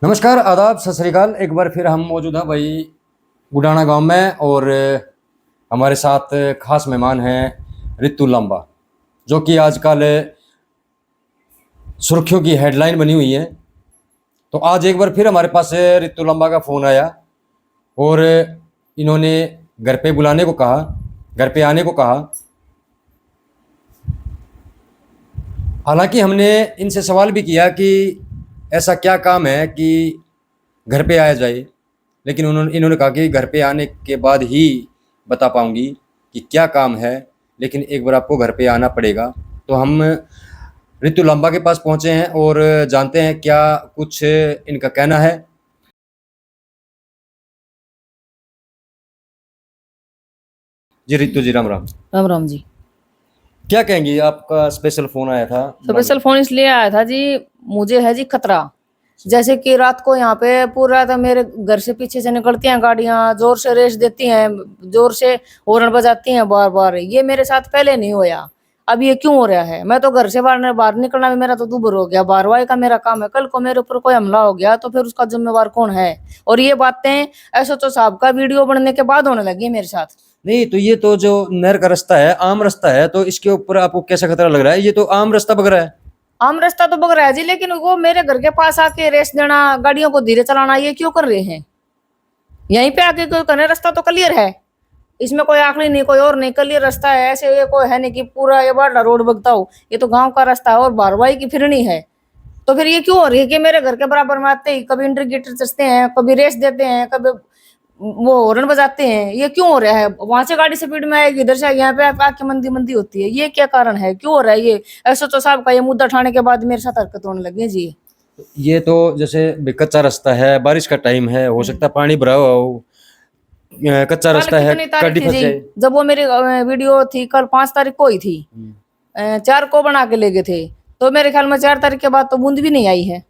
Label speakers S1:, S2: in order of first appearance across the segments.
S1: नमस्कार, आदाब, सत श्री अकाल। एक बार फिर हम मौजूद हैं भाई गुडाना गांव में और हमारे साथ खास मेहमान हैं रितु लांबा, जो कि आजकल सुर्खियों की हेडलाइन बनी हुई है। तो आज एक बार फिर हमारे पास रितु लांबा का फ़ोन आया और इन्होंने घर पे बुलाने को कहा, घर पे आने को कहा। हालांकि हमने इनसे सवाल भी किया कि ऐसा क्या काम है कि घर पे आया जाए, लेकिन इन्होंने कहा कि घर पे आने के बाद ही बता पाऊंगी कि क्या काम है, लेकिन एक बार आपको घर पे आना पड़ेगा। तो हम रितु लांबा के पास पहुंचे हैं और जानते हैं क्या कुछ इनका कहना है। जी रितु जी, राम राम।
S2: राम राम जी।
S1: क्या कहेंगी, आपका स्पेशल फोन आया था?
S2: स्पेशल फोन इसलिए आया था जी, मुझे है जी खतरा। जैसे कि रात को यहाँ पे पूरा तो मेरे घर से पीछे से निकलती हैं गाड़ियां, जोर से रेस देती हैं, जोर से हॉर्न बजाती हैं बार बार। ये मेरे साथ पहले नहीं होया, अब ये क्यों हो रहा है? मैं तो घर से बाहर निकलना भी मेरा तो दूभर हो गया। बारवाई का मेरा काम है, कल को मेरे ऊपर कोई हमला हो गया तो फिर उसका जिम्मेवार कौन है? और ये बातें एसएचओ साहब का वीडियो बनने के बाद होने लगी मेरे साथ।
S1: नहीं तो ये तो जो नहर का रास्ता है, आम रास्ता है, तो इसके ऊपर आपको कैसा खतरा लग रहा है? ये तो आम रास्ता बग रहा है।
S2: आम रास्ता तो बग रहा है जी, लेकिन वो मेरे घर के पास आके रेस देना, गाड़ियों को धीरे चलाना, ये क्यों कर रहे हैं? यहीं पे आके कोई करने, रास्ता तो क्लियर है, इसमें कोई आखिरी नहीं, कोई और नहीं, क्लियर रास्ता है। ऐसे ये कोई है नहीं कि पूरा ये बड़ा रोड बगता हो, ये तो गांव का रास्ता है और बारवाई की फिरनी है। तो फिर ये क्यों हो रही है कि मेरे घर के बराबर में आते ही कभी इंडिकेटर चलते हैं, कभी रेस देते हैं, कभी वो हॉर्न बजाते हैं? ये क्यों हो रहा है? वहां से गाड़ी स्पीड में आएगी, इधर से यहाँ पे आके मंदी मंदी होती है। ये क्या कारण है, क्यों हो रहा है ये? एसएचओ साहब का ये मुद्दा उठाने के बाद मेरे साथ हरकत होने लगी है जी।
S1: ये तो जैसे कच्चा रास्ता है, बारिश का टाइम है, हो सकता है पानी भरा हुआ हो, कच्चा
S2: कल
S1: रास्ता है,
S2: कितनी तारीख
S1: गाड़ी
S2: थी
S1: फंस
S2: जी
S1: जाए।
S2: जब वो मेरी वीडियो थी? कल 5 तारीख को ही थी। 4 को बना के ले गए थे, तो मेरे ख्याल में 4 तारीख के बाद तो बूंद भी नहीं आई है।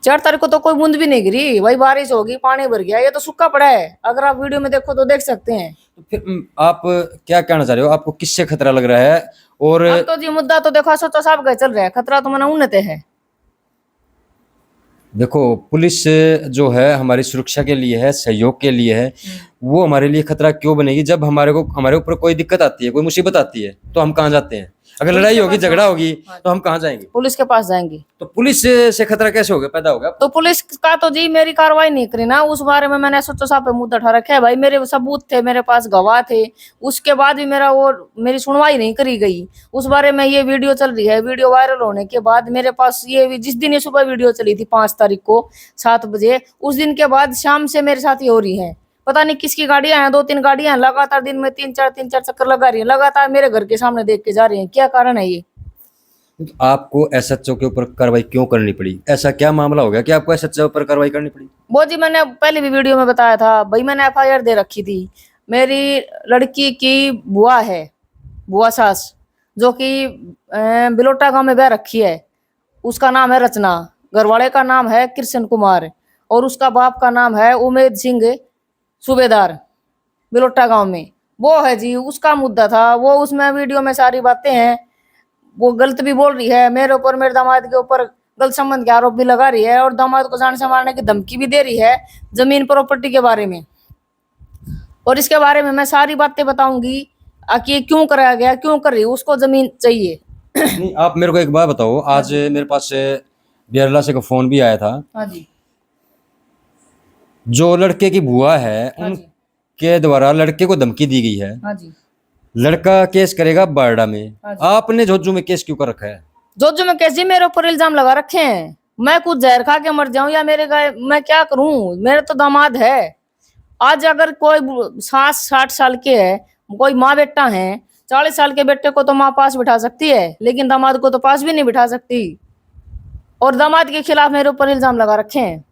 S2: 4 तारीख को तो कोई बूंद भी नहीं गिरी भाई, बारिश होगी, पानी भर गया, ये तो सूखा पड़ा है। अगर आप वीडियो में देखो तो देख सकते हैं।
S1: तो फिर आप क्या कहना चाह रहे हो? आपको किससे खतरा लग रहा है? और
S2: अब तो जी मुद्दा तो देखो एसएचओ साहब का चल रहा है, खतरा तो मना उन्नते है।
S1: देखो, पुलिस जो है हमारी सुरक्षा के लिए है, सहयोग के लिए है। वो हमारे लिए खतरा क्यों बनेगी? जब हमारे ऊपर कोई दिक्कत आती है, कोई मुसीबत आती है, तो हम कहाँ जाते हैं? अगर
S2: पुलिस
S1: लड़ाई
S2: के
S1: होगी,
S2: पास
S1: झगड़ा होगी,
S2: हाँ,
S1: तो हम कहाँ जाएंगे?
S2: पुलिस के पास जाएंगे।
S1: तो पुलिस से खतरा कैसे होगा, पैदा होगा?
S2: तो पुलिस का तो जी मेरी कार्रवाई नहीं करी ना, उस बारे में मैंने एसएचओ साहब पे मुद्दा उठा रखा है भाई। मेरे सबूत थे, मेरे पास गवाह थे, उसके बाद भी मेरी सुनवाई नहीं करी गई। उस बारे में ये वीडियो चल रही है, वीडियो वायरल होने के बाद मेरे पास ये जिस दिन ये सुबह वीडियो चली थी 5 तारीख को 7 बजे, उस दिन के बाद शाम से मेरे साथ ये हो रही है। पता नहीं किसकी गाड़ियां हैं, 2-3 गाड़ियां हैं, लगातार दिन में 3-4 चक्कर लगा रही है, लगातार मेरे घर के सामने देख के जा रही है। क्या कारण है ये?
S1: आपको एसएचओ के ऊपर कार्रवाई क्यों करनी पड़ी? ऐसा क्या मामला हो गया कि आपको एसएचओ पर कार्रवाई करनी पड़ी?
S2: वो जी मैंने पहले भी वीडियो में बताया था भाई, मैंने एफआईआर दे रखी थी। मेरी लड़की की बुआ है, बुआ सास, जो कि बिलोटा गांव में बह रखी है। उसका नाम है रचना, घरवाले का नाम है कृष्ण कुमार, और उसका बाप का नाम है उमेद सिंह सूबेदार, बिलोटा गांव में। वो है जी, उसका मुद्दा था वो। उसमें वीडियो में सारी बातें हैं। वो गलत भी बोल रही है मेरे ऊपर, मेरे दामाद के ऊपर गलत संबंध के आरोप भी लगा रही है, और दामाद को जान से मारने की धमकी भी दे रही है जमीन प्रॉपर्टी के बारे में। और इसके बारे में मैं सारी बातें बताऊंगी कि ये क्यों कराया गया, क्यों कर रही है, उसको जमीन चाहिए।
S1: नहीं, आप मेरे को एक बात बताओ। आज मेरे पास बिरला से का फोन भी आया था।
S2: हाँ जी।
S1: जो लड़के की बुआ है,
S2: हाँ जी।
S1: उनके द्वारा लड़के को धमकी दी गई है।
S2: हाँ जी।
S1: लड़का केस करेगा बारडा में।
S2: हाँ जी।
S1: आपने झोझू में केस क्यों कर रखा है?
S2: जो मैं कैसे मेरे ऊपर इल्जाम लगा रखे हैं? मैं कुछ जहर खा के मर जाऊं या मेरे गाय, मैं क्या करूं? मेरे तो दामाद है। आज अगर कोई 60 साल के है, कोई माँ बेटा है, 40 साल के बेटे को तो माँ पास बिठा सकती है, लेकिन दामाद को तो पास भी नहीं बिठा सकती। और दामाद के खिलाफ मेरे ऊपर इल्जाम लगा रखे हैं।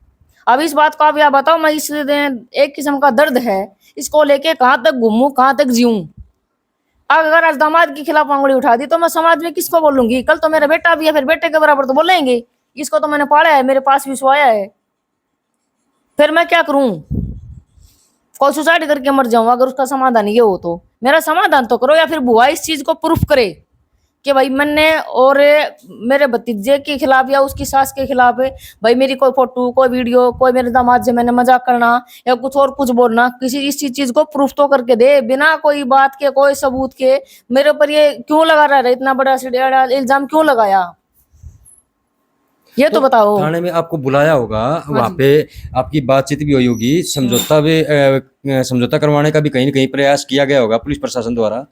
S2: अब इस बात को आप या बताओ, मैं इस एक किस्म का दर्द है, इसको लेके कहाँ तक घूमूं, कहाँ तक जीऊं? अगर आज दामाद के खिलाफ उंगली उठा दी तो मैं समाज में किसको बोलूंगी? कल तो मेरा बेटा भी है, फिर बेटे के बराबर तो बोलेंगे। इसको तो मैंने पाला है, मेरे पास भी सोया है, फिर मैं क्या करूं? कोई सुसाइड करके मर जाऊं अगर उसका समाधान ये हो तो? मेरा समाधान तो करो, या फिर बुआ इस चीज को प्रूफ करे कि भाई मैंने और मेरे भतीजे के खिलाफ या उसकी सास के खिलाफ भाई मेरी कोई फोटो कोई वीडियो कोई मेरे दामाद से मैंने मजाक करना या कुछ और कुछ बोलना, किसी इसी चीज को प्रूफ तो करके दे, बिना कोई बात के कोई सबूत के मेरे ऊपर ये क्यों लगा रहा है, इतना बड़ा इल्जाम क्यों लगाया, ये तो बताओ।
S1: थाने में आपको बुलाया होगा, वहाँ पे आपकी बातचीत भी हुई होगी, समझौता करवाने का भी कहीं न कहीं प्रयास किया गया होगा पुलिस प्रशासन द्वारा।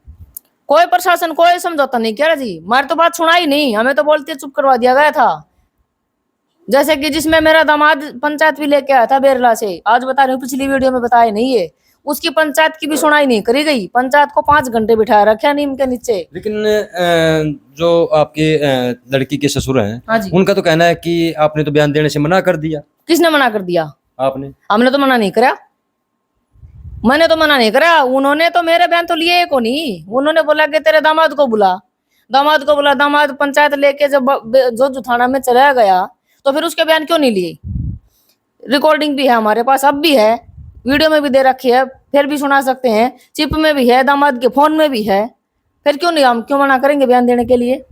S2: कोई प्रशासन कोई समझौता नहीं किया जी, हमारी तो बात सुना ही नहीं, हमें तो बोलते चुप करवा दिया गया था। जैसे कि जिसमें मेरा दामाद पंचायत भी लेके आया था बेरला से, आज बता रही हूँ, पिछली वीडियो में बताया नहीं है, उसकी पंचायत की भी सुनाई नहीं करी गई, पंचायत को 5 घंटे बिठाया रखा नीम के नीचे।
S1: लेकिन जो आपके लड़की के ससुर हैं,
S2: हाँ जी।
S1: उनका तो कहना है कि आपने तो बयान देने से मना कर दिया।
S2: किसने मना कर दिया?
S1: आपने?
S2: हमने तो मना नहीं करा, मैंने तो मना नहीं करा, उन्होंने तो मेरे बयान तो लिए को नहीं, उन्होंने बोला कि तेरे दामाद को बुला, दामाद को बुला, दामाद पंचायत लेके जब जो थाना में चला गया तो फिर उसके बयान क्यों नहीं लिए? रिकॉर्डिंग भी है हमारे पास, अब भी है, वीडियो में भी दे रखी है, फिर भी सुना सकते हैं, चिप में भी है, दामाद के फोन में भी है, फिर क्यों नहीं, हम क्यों मना करेंगे बयान देने के लिए?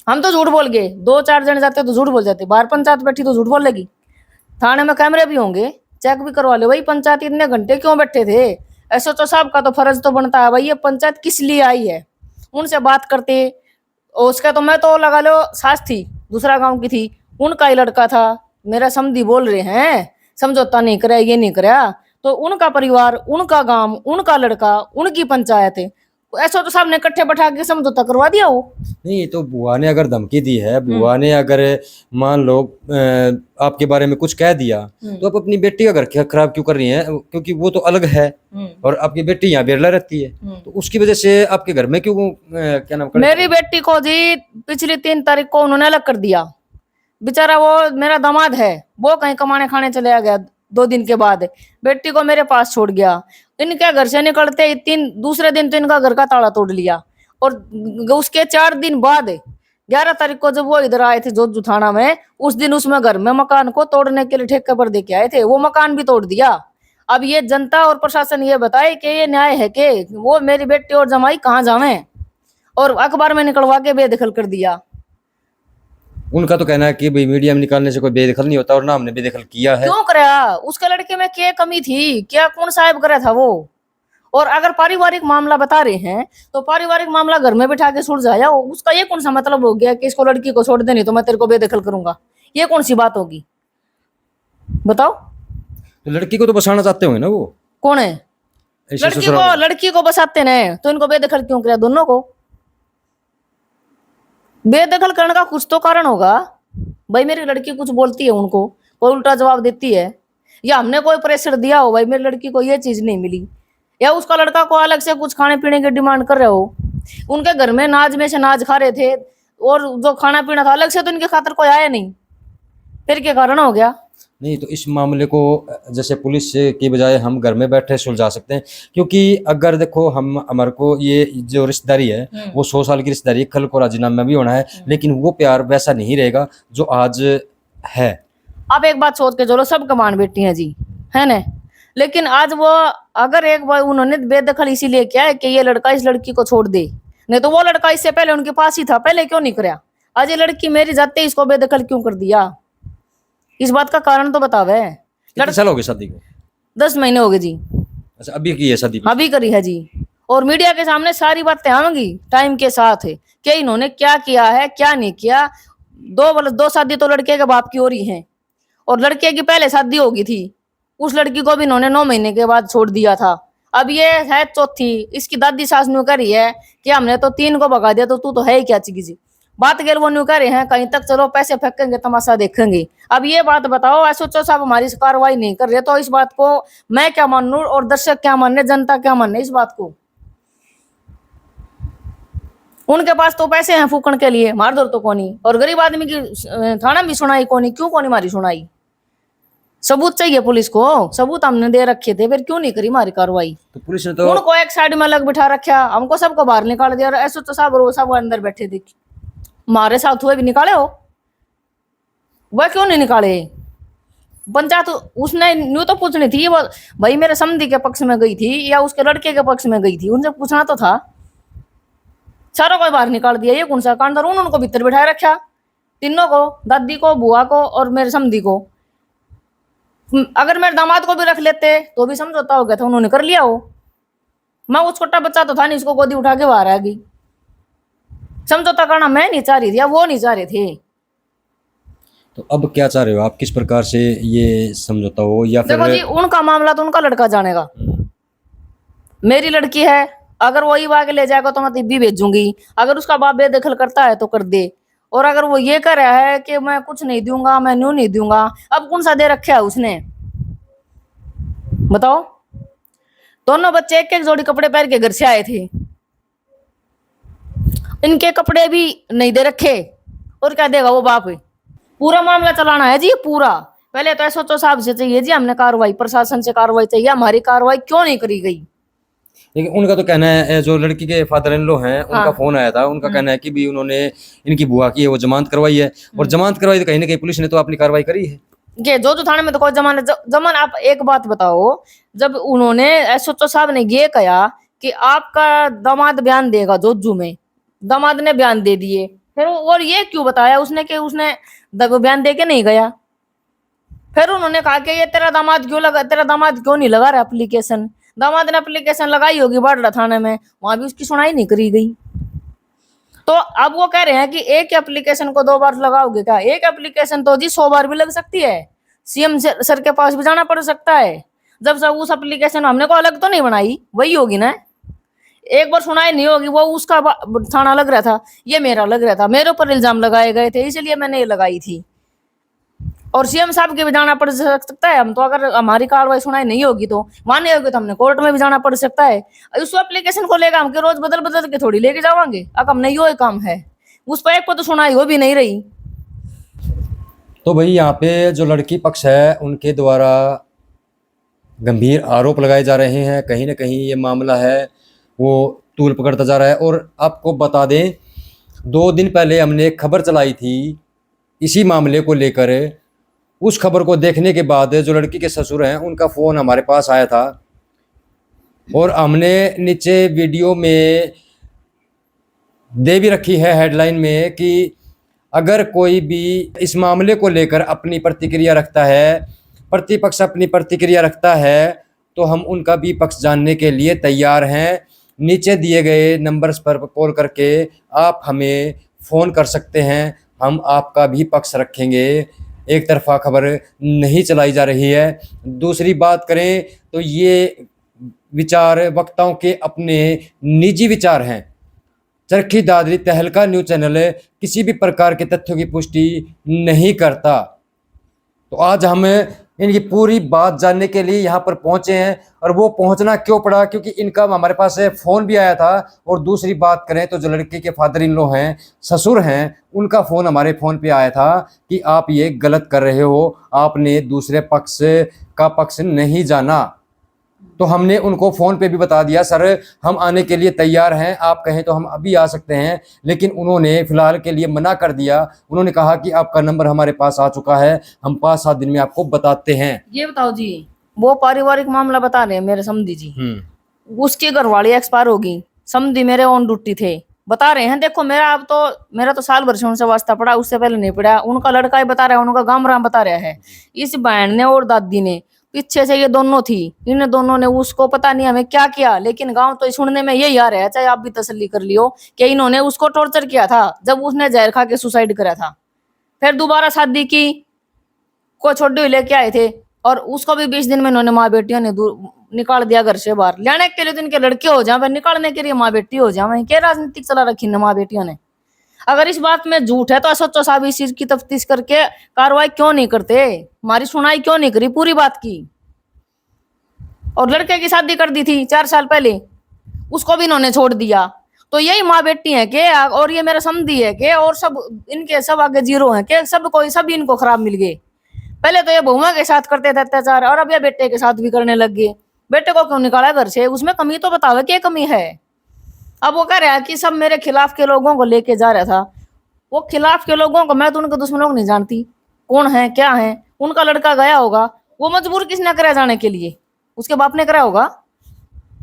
S2: हम तो झूठ बोल गए, 2-4 जने जाते तो झूठ बोल जाते, बाहर पंचायत बैठी तो झूठ बोल लेगी, थाने में कैमरे भी होंगे, चेक भी करवा लो भाई पंचायत इतने घंटे क्यों बैठे थे। एसएचओ साहब का तो फर्ज तो बनता है भाई, ये पंचायत किस लिए आई है, उनसे बात करते। उसका तो मैं तो लगा लो सास थी, दूसरा गांव की थी, उनका ही लड़का था, मेरा समधी बोल रहे हैं समझौता नहीं करे, ये नहीं कराया, तो उनका परिवार, उनका गांव, उनका लड़का, उनकी पंचायत है, ऐसा तो साहब ने इकट्ठे बैठा के समझौता करवा दिया हो।
S1: नहीं तो बुआ ने अगर धमकी दी है, बुआ ने अगर मान लो आपके बारे में कुछ कह दिया, तो आप अपनी बेटी का घर खराब क्यों कर रही हैं? क्योंकि वो तो अलग है और आपकी बेटी यहाँ बेरला रहती है, तो उसकी वजह से आपके घर में क्यों क्या नाम
S2: मेरी बेटी को जी पिछली 3 तारीख को उन्होंने अलग कर दिया, बेचारा वो मेरा दामाद है, वो कहीं कमाने खाने चले गया, 2 दिन के बाद बेटी को मेरे पास छोड़ गया, इनके घर से निकलते दूसरे दिन तो इनका घर का ताला तोड़ लिया, और उसके 4 दिन बाद 11 तारीख को जब वो इधर आए थे जोधपुर थाना में, उस दिन उसमें घर में मकान को तोड़ने के लिए ठेके पर देके आए थे, वो मकान भी तोड़ दिया। अब ये जनता और प्रशासन ये बताए कि ये न्याय है कि वो मेरी बेटी और जमाई कहाँ जावे, और अखबार में निकलवा के बेदखल कर दिया।
S1: उनका तो कहना है कि भाई मीडिया में निकालने से कोई बेदखल नहीं होता और ना हमने बेदखल किया है।
S2: क्यों कराया? उसके लड़के में क्या कमी थी, क्या कौन साहब करा था वो? और अगर पारिवारिक मामला बता रहे हैं तो पारिवारिक मामला घर में बिठा के सुलझाया, उसका ये कौन सा मतलब हो गया कि इसको लड़की को छोड़ दे नहीं तो मैं तेरे को बेदखल करूंगा, ये कौन सी बात होगी बताओ?
S1: तो लड़की को तो बसाना चाहते होंगे ना वो?
S2: कौन है? लड़की को बसाते न, तो इनको बेदखल क्यों किया? दोनों को बेदखल करने का कुछ तो कारण होगा भाई। मेरी लड़की कुछ बोलती है, उनको कोई उल्टा जवाब देती है, या हमने कोई प्रेशर दिया हो भाई मेरी लड़की को ये चीज नहीं मिली, या उसका लड़का को अलग से कुछ खाने पीने की डिमांड कर रहे हो, उनके घर में नाज में से नाज खा रहे थे और जो खाना पीना था अलग से तो इनके खातर कोई आया नहीं, फिर क्या कारण हो गया?
S1: नहीं तो इस मामले को जैसे पुलिस की बजाय हम घर में बैठे सुलझा सकते हैं, क्योंकि अगर देखो हम हमारे को ये जो रिश्तेदारी है वो 100 साल की रिश्तेदारी, कल को राजीनामा भी होना है, लेकिन वो प्यार वैसा नहीं रहेगा जो आज है।
S2: आप एक बात सोच के चलो, सब कमान बेटी है जी, है ना, लेकिन आज वो अगर एक बार उन्होंने बेदखल इसीलिए किया है कि ये लड़का इस लड़की को छोड़ दे, नहीं तो वो लड़का इससे पहले उनके पास ही था, पहले क्यों नहीं कराया? आज ये लड़की मेरी जाते इसको बेदखल क्यों कर दिया? इस बात का कारण तो बतावे।
S1: कितने साल हो गए शादी को?
S2: 10 महीने हो गए जी।
S1: अच्छा, अभी की है शादी?
S2: अभी करी है जी, और मीडिया के सामने सारी बातें आएंगी टाइम के साथ कि इन्होंने क्या किया है क्या नहीं किया। 2 शादी तो लड़के के बाप की हो रही है, और लड़के की पहले शादी हो गई थी, उस लड़की को भी इन्होंने 9 महीने के बाद छोड़ दिया था। अब ये है चौथी, इसकी दादी सास न्यू करी है कि हमने तो 3 को भगा दिया, तो तू तो है ही क्या चीज? बात गेल वो न्यू कह रहे हैं कहीं तक चलो पैसे फेंकेंगे तमाशा देखेंगे। अब ये बात बताओ, एसएचओ साहब हमारी कार्रवाई नहीं कर रहे, तो इस बात को मैं क्या मानूं और दर्शक क्या मानने, जनता क्या मानने इस बात को? उनके पास तो पैसे हैं फूकण के लिए, मार दो तो कोनी, और गरीब आदमी की थाना भी सुनाई कोनी, क्यों कोनी मारी सुनाई? सबूत चाहिए पुलिस को, सबूत हमने दे रखे थे, फिर क्यों नहीं करी हमारी कार्रवाई?
S1: तो पुलिस ने तो
S2: उनको एक साइड में अलग बिठा रखा, हमको सबको बाहर निकाल दिया, एसएचओ साहब और सब अंदर बैठे थे। हमारे साथ हुए भी निकाले हो, वह क्यों नहीं निकाले? पंचायत उसने न्यू तो पूछनी थी, वो भाई मेरे समधी के पक्ष में गई थी या उसके लड़के के पक्ष में गई थी, उनसे पूछना तो था। चारों को बाहर निकाल दिया। ये कौन सा कांड था? उन्होंने भीतर बिठाए रखा, तीनों को, दादी को, बुआ को और मेरे समधी को। अगर मेरे दामाद को भी रख लेते तो भी समझौता हो गया था, उन्होंने कर लिया हो। मैं वो छोटा बच्चा तो था नहीं, इसको गोदी उठा के बाहर आ गई। समझौता करना मैं नहीं चाह रही थी, या वो नहीं चाह रहे थे।
S1: तो अब क्या चाह रहे हो आप, किस प्रकार से ये समझौता हो, या फिर
S2: देखो जी, उनका मामला तो उनका लड़का जानेगा। मेरी लड़की है, अगर वही आगे ले जाएगा तो मैं तिब्बी भेजूंगी। अगर उसका बाप बेदखल करता है तो कर दे। और अगर वो ये कर रहा है कि मैं कुछ नहीं दूंगा, मैं न्यू नहीं दूंगा, अब कौन सा दे रखा है उसने, बताओ। दोनों बच्चे एक एक जोड़ी कपड़े पहन के घर से आए थे, इनके कपड़े भी नहीं दे रखे, और क्या देगा वो बाप। पूरा मामला चलाना है जी, पूरा। पहले तो एसएचओ साहब से चाहिए जी हमने कार्रवाई, प्रशासन से कार्रवाई चाहिए। हमारी कार्रवाई क्यों नहीं करी गई?
S1: लेकिन उनका तो कहना है, जो लड़की के फादर इन लॉ हैं, उनका
S2: हाँ।
S1: फोन आया था, उनका कहना है कि भी उन्होंने इनकी बुआ की है वो जमानत करवाई है, और जमानत करवाई तो कहीं ना कहीं पुलिस ने तो अपनी कार्रवाई करी है।
S2: ये जो थाने में तो कोई जमान आप एक बात बताओ, जब उन्होंने एसएचओ साहब ने ये कहा कि आपका दामाद बयान देगा जोजू में, दामाद ने बयान दे दिए, फिर और ये क्यों बताया उसने कि उसने बयान दे के नहीं गया? फिर उन्होंने कहा कि ये तेरा दामाद क्यों नहीं लगा रहा एप्लीकेशन? दामाद ने एप्लीकेशन लगाई होगी बाडला थाने में, वहां भी उसकी सुनाई नहीं करी गई। तो अब वो कह रहे हैं कि एक एप्लीकेशन को 2 बार लगाओगे क्या? एक एप्लीकेशन तो जी 100 बार भी लग सकती है, सीएम सर के पास भी जाना पड़ सकता है। जब सब उस एप्लीकेशन हमने को अलग तो नहीं बनाई, वही होगी ना। एक बार सुनाई नहीं होगी, वो उसका थाना लग रहा था, ये मेरा लग रहा था, मेरे ऊपर इल्जाम लगाए गए थे, इसलिए मैंने ये लगाई थी। और सीएम साहब के भी जाना पड़ सकता है। हम तो अगर हमारी कार्रवाई सुनाई नहीं होगी तो मान्य होगी तो हमने कोर्ट में भी जाना पड़ सकता है। उस एप्लीकेशन को लेकर हम के रोज बदल बदल के थोड़ी लेके जावांगे। अब हम नहीं, हो काम है उस पर, एक पर तो सुनाई हो भी नहीं रही।
S1: तो भाई यहाँ पे जो लड़की पक्ष है उनके द्वारा गंभीर आरोप लगाए जा रहे हैं, कहीं ना कहीं ये मामला है वो तूल पकड़ता जा रहा है। और आपको बता दें, 2 दिन पहले हमने एक खबर चलाई थी इसी मामले को लेकर। उस खबर को देखने के बाद जो लड़की के ससुर हैं उनका फ़ोन हमारे पास आया था, और हमने नीचे वीडियो में दे भी रखी है हेडलाइन में कि अगर कोई भी इस मामले को लेकर अपनी प्रतिक्रिया रखता है, प्रतिपक्ष अपनी प्रतिक्रिया रखता है, तो हम उनका भी पक्ष जानने के लिए तैयार हैं। नीचे दिए गए नंबर्स पर कॉल करके आप हमें फ़ोन कर सकते हैं, हम आपका भी पक्ष रखेंगे। एक तरफा खबर नहीं चलाई जा रही है। दूसरी बात करें तो ये विचार वक्ताओं के अपने निजी विचार हैं। चरखी दादरी तहलका न्यूज़ चैनल किसी भी प्रकार के तथ्यों की पुष्टि नहीं करता। तो आज हम इनकी पूरी बात जानने के लिए यहाँ पर पहुँचे हैं। और वो पहुँचना क्यों पड़ा, क्योंकि इनका हमारे पास फ़ोन भी आया था। और दूसरी बात करें तो जो लड़के के फादर इन लॉ हैं, ससुर हैं, उनका फ़ोन हमारे फ़ोन पे आया था कि आप ये गलत कर रहे हो, आपने दूसरे पक्ष का पक्ष नहीं जाना। तो हमने उनको फ़ोन पे भी बता दिया, सर हम आने के लिए तैयार हैं, आप कहें तो हम अभी आ सकते हैं। लेकिन उन्होंने फ़िलहाल के लिए मना कर दिया। उन्होंने कहा कि आपका नंबर हमारे पास आ चुका है, हम 5-7 दिन में आपको बताते हैं।
S2: ये बताओ जी, वो पारिवारिक मामला बता रहे हैं मेरे समधी जी, उसकी घरवाली एक्सपायर होगी, समधी मेरे ऑन ड्यूटी थे, बता रहे हैं। देखो मेरा तो साल भर से उनसे वास्ता पड़ा, उससे पहले नहीं पड़ा। उनका लड़का ही बता रहा है, उनका गांव राम बता रहा है। इस बहन ने और दादी ने, पीछे से ये दोनों थी, इन दोनों ने उसको पता नहीं हमें क्या किया, लेकिन गांव तो सुनने में यही आ रहा है, चाहे आप भी तसल्ली कर लियो, कि इन्होंने उसको टॉर्चर किया था जब उसने जहर खा के सुसाइड करा था। फिर दोबारा शादी की, को छोड़ी हुई लेके आए थे, और उसको भी 20 दिन में इन्होंने माँ बेटियों ने निकाल दिया घर से बाहर। लाने के लिए तो इनके लड़के हो जाए, निकालने के लिए माँ बेटी हो जाए। क्या राजनीतिक चला रखी न माँ बेटियों ने? अगर इस बात में झूठ है तो एसएचओ साहब इस चीज की तफ्तीश करके कार्रवाई क्यों नहीं करते? हमारी सुनाई क्यों नहीं करी पूरी बात की? और लड़के की शादी कर दी थी 4 साल पहले, उसको भी इन्होंने छोड़ दिया। तो यही माँ बेटी है के, और ये मेरा समधी है के, और सब इनके सब आगे जीरो है के, सब इनको खराब मिल गए। पहले तो ये बहुआ के साथ करते थे अत्याचार, और अब ये बेटे के साथ भी करने लग गए। बेटे को क्यों निकाला घर से? उसमें कमी तो बताओ, क्या कमी है? अब वो कह रहा है कि सब मेरे खिलाफ के लोगों को लेके जा रहा था। वो खिलाफ के लोगों को मैं तो उनके दुश्मनों को नहीं जानती कौन है क्या है। उनका लड़का गया होगा, वो मजबूर किसने करा जाने के लिए? उसके बाप ने करा होगा।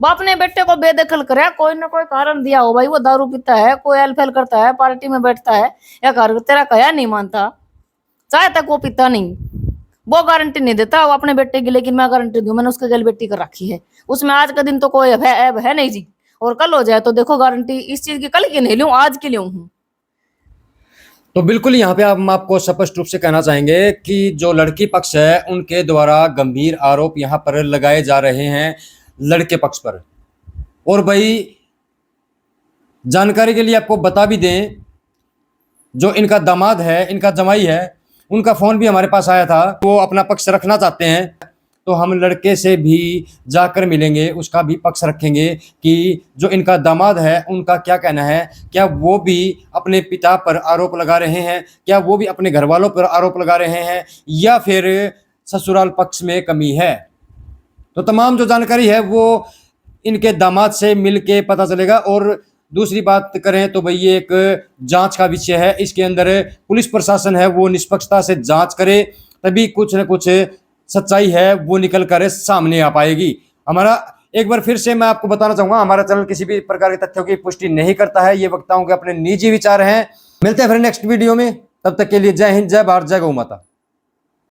S2: बाप ने बेटे को बेदखल करे, कोई ना कोई कारण दिया हो भाई, वो दारू पीता है, कोई एलफेल करता है, पार्टी में बैठता है, या घर तेरा कहा नहीं मानता, चाहे तक वो पीता नहीं, वो गारंटी नहीं देता वो अपने बेटे की, लेकिन मैं गारंटी दूं, मैंने उसके गल बेटी कर रखी है, उसमें आज का दिन तो कोई ऐब है नहीं जी, और कल हो जाए तो देखो गारंटी इस चीज की कल की नहीं लूं, आज की लूं हूं।
S1: तो बिल्कुल यहाँ पे हम आपको स्पष्ट रूप से कहना चाहेंगे कि जो लड़की पक्ष है उनके द्वारा गंभीर आरोप यहाँ पर लगाए जा रहे हैं लड़के पक्ष पर। और भाई जानकारी के लिए आपको बता भी दें, जो इनका दामाद है, इनका जमाई है, उनका फ़ोन भी हमारे पास आया था, वो अपना पक्ष रखना चाहते हैं, तो हम लड़के से भी जाकर मिलेंगे, उसका भी पक्ष रखेंगे कि जो इनका दामाद है उनका क्या कहना है, क्या वो भी अपने पिता पर आरोप लगा रहे हैं, क्या वो भी अपने घर वालों पर आरोप लगा रहे हैं, या फिर ससुराल पक्ष में कमी है। तो तमाम जो जानकारी है वो इनके दामाद से मिल के पता चलेगा। और दूसरी बात करें तो भाई ये एक जांच का विषय है, इसके अंदर पुलिस प्रशासन है वो निष्पक्षता से जांच करे, तभी कुछ न कुछ सच्चाई है वो निकल कर सामने आ पाएगी। हमारा एक बार फिर से मैं आपको बताना चाहूंगा, हमारा चैनल किसी भी प्रकार के तथ्यों की पुष्टि नहीं करता है, ये वक्ताओं के अपने निजी विचार हैं। मिलते हैं फिर नेक्स्ट वीडियो में, तब तक के लिए जय हिंद, जय भारत, जय गौ माता।